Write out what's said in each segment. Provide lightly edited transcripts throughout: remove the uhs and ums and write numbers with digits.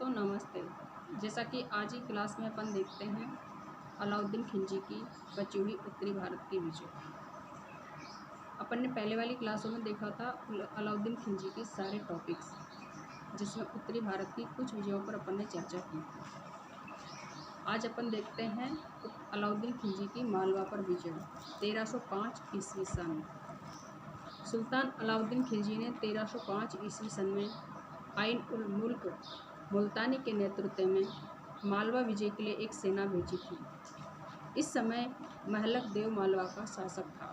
नमस्ते। जैसा कि आज की क्लास में अपन देखते हैं अलाउद्दीन खिलजी की बची हुई उत्तरी भारत की विजय। अपन ने पहले वाली क्लासों में देखा था अलाउद्दीन खिलजी के सारे टॉपिक्स, जिसमें उत्तरी भारत की कुछ विजयों पर अपन ने चर्चा की थी। आज अपन देखते हैं अलाउद्दीन खिलजी की मालवा पर विजय 1305 ईस्वी सन। सुल्तान अलाउद्दीन खिलजी ने 1305 ईस्वी सन में आइन उल मुल्क मुल्तानी के नेतृत्व में मालवा विजय के लिए एक सेना भेजी थी। इस समय महलक देव मालवा का शासक था।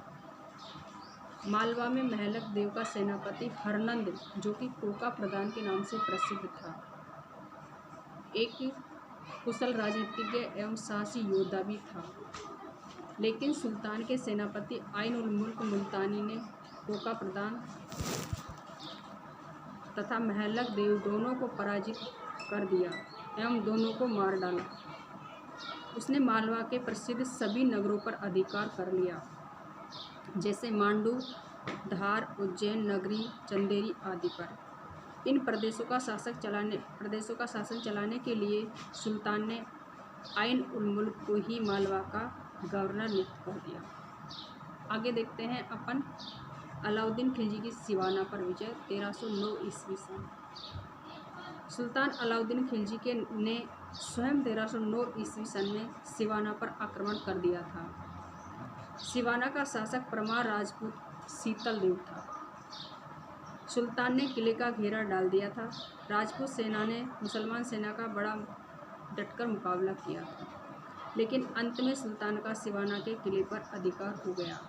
मालवा में महलक देव का सेनापति हरनंद, जो कि कोका प्रधान के नाम से प्रसिद्ध था, एक कुशल राजनीतिज्ञ एवं साहसी योद्धा भी था। लेकिन सुल्तान के सेनापति आइन उल मुल्क मुल्तानी ने कोका प्रधान तथा महलक देव दोनों को पराजित कर दिया एवं दोनों को मार डाला। उसने मालवा के प्रसिद्ध सभी नगरों पर अधिकार कर लिया, जैसे मांडू, धार, उज्जैन, नगरी, चंदेरी आदि पर। इन प्रदेशों का शासन चलाने के लिए सुल्तान ने आइन उल मुल्क को ही मालवा का गवर्नर नियुक्त कर दिया। आगे देखते हैं अपन अलाउद्दीन खिलजी की सिवाना पर विजय 1309 ईस्वी सन। सुल्तान अलाउद्दीन खिलजी ने स्वयं 1309 ईस्वी सन में सिवाना पर आक्रमण कर दिया था। सिवाना का शासक परमार राजपूत शीतल देव था। सुल्तान ने किले का घेरा डाल दिया था। राजपूत सेना ने मुसलमान सेना का बड़ा डटकर मुकाबला किया था, लेकिन अंत में सुल्तान का सिवाना के किले पर अधिकार हो गया।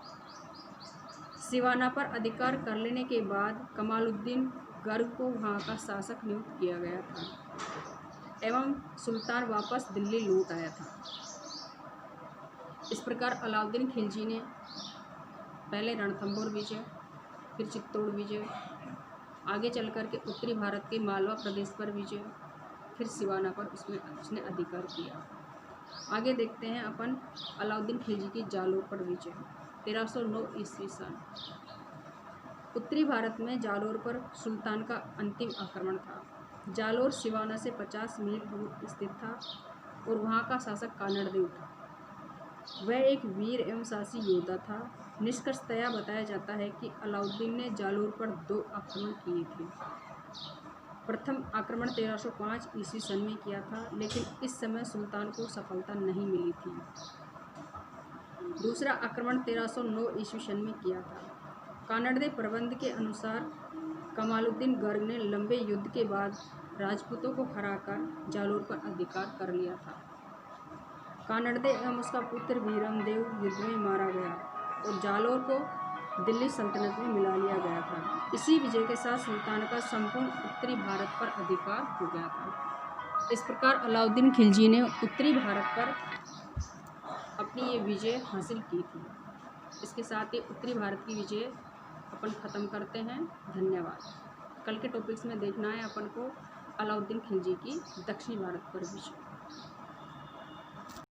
सिवाना पर अधिकार कर लेने के बाद कमालुद्दीन गर्ग को वहाँ का शासक नियुक्त किया गया था एवं सुल्तान वापस दिल्ली लौट आया था। इस प्रकार अलाउद्दीन खिलजी ने पहले रणथंभौर विजय, फिर चित्तौड़ विजय, आगे चल कर के उत्तरी भारत के मालवा प्रदेश पर विजय, फिर सिवाना पर उसने अधिकार किया। आगे देखते हैं अपन अलाउद्दीन खिलजी की जालोर पर विजय 1309 ईस्वी सन। उत्तरी भारत में जालोर पर सुल्तान का अंतिम आक्रमण था। जालोर सिवाना से 50 मील दूर स्थित था और वहाँ का शासक कानड़देव था। वह एक वीर एवं साहसी योद्धा था। निष्कर्षतया बताया जाता है कि अलाउद्दीन ने जालोर पर 2 आक्रमण किए थे। प्रथम आक्रमण 1305 ईस्वी सन में किया था, लेकिन इस समय सुल्तान को सफलता नहीं मिली थी। दूसरा आक्रमण 1309 ईस्वी सन में किया था। कानड़देव प्रबंध के अनुसार कमालुद्दीन गर्ग ने लंबे युद्ध के बाद राजपूतों को हराकर जालोर पर अधिकार कर लिया था। कानड़देव एवं उसका पुत्र वीरमदेव युद्ध में मारा गया और जालोर को दिल्ली सल्तनत में मिला लिया गया था। इसी विजय के साथ सुल्तान का संपूर्ण उत्तरी भारत पर अधिकार हो गया था। इस प्रकार अलाउद्दीन खिलजी ने उत्तरी भारत पर अपनी ये विजय हासिल की थी। इसके साथ ही उत्तरी भारत की विजय अपन ख़त्म करते हैं। धन्यवाद। कल के टॉपिक्स में देखना है अपन को अलाउद्दीन खिलजी की दक्षिणी भारत पर विजय।